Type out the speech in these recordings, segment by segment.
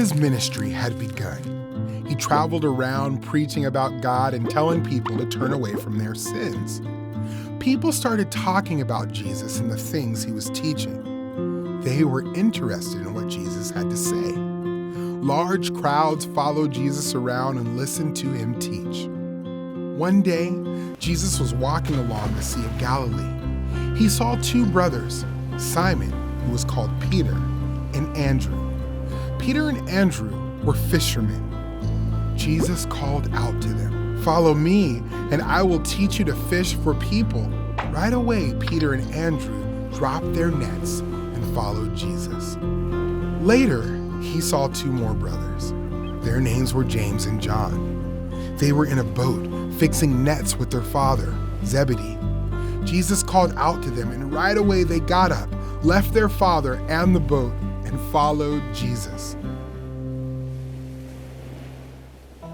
Jesus' ministry had begun. He traveled around preaching about God and telling people to turn away from their sins. People started talking about Jesus and the things he was teaching. They were interested in what Jesus had to say. Large crowds followed Jesus around and listened to him teach. One day, Jesus was walking along the Sea of Galilee. He saw two brothers, Simon, who was called Peter, and Andrew. Peter and Andrew were fishermen. Jesus called out to them, "Follow me, and I will teach you to fish for people." Right away, Peter and Andrew dropped their nets and followed Jesus. Later, he saw two more brothers. Their names were James and John. They were in a boat, fixing nets with their father, Zebedee. Jesus called out to them, and right away they got up, left their father and the boat, and followed Jesus.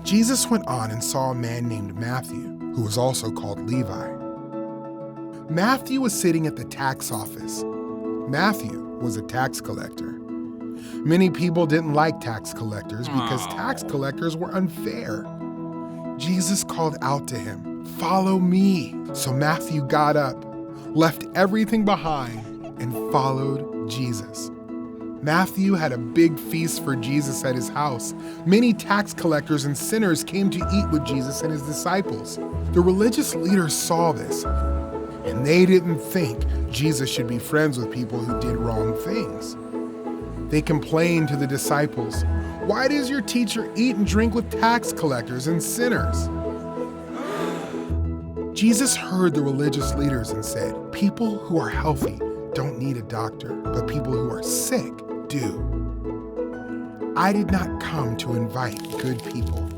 Jesus went on and saw a man named Matthew, who was also called Levi. Matthew was sitting at the tax office. Matthew was a tax collector. Many people didn't like tax collectors because tax collectors were unfair. Jesus called out to him, "Follow me." So Matthew got up, left everything behind, and followed Jesus. Matthew had a big feast for Jesus at his house. Many tax collectors and sinners came to eat with Jesus and his disciples. The religious leaders saw this, and they didn't think Jesus should be friends with people who did wrong things. They complained to the disciples, "Why does your teacher eat and drink with tax collectors and sinners?" Jesus heard the religious leaders and said, "People who are healthy don't need a doctor, but people who are sick do. I did not come to invite good people.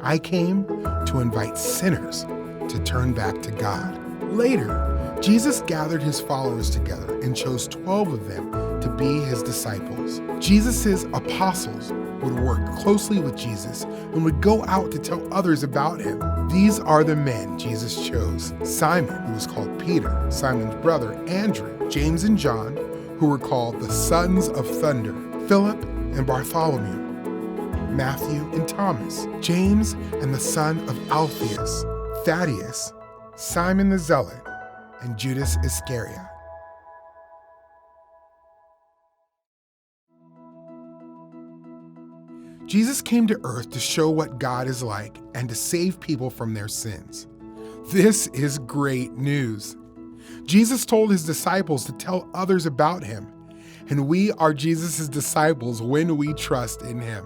I came to invite sinners to turn back to God." Later, Jesus gathered his followers together and chose 12 of them to be his disciples. Jesus' apostles would work closely with Jesus and would go out to tell others about him. These are the men Jesus chose: Simon, who was called Peter, Simon's brother Andrew, James and John, who were called the sons of thunder, Philip and Bartholomew, Matthew and Thomas, James and the son of Alphaeus, Thaddeus, Simon the Zealot, and Judas Iscariot. Jesus came to earth to show what God is like and to save people from their sins. This is great news. Jesus told his disciples to tell others about him, and we are Jesus' disciples when we trust in him.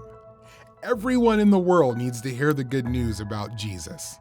Everyone in the world needs to hear the good news about Jesus.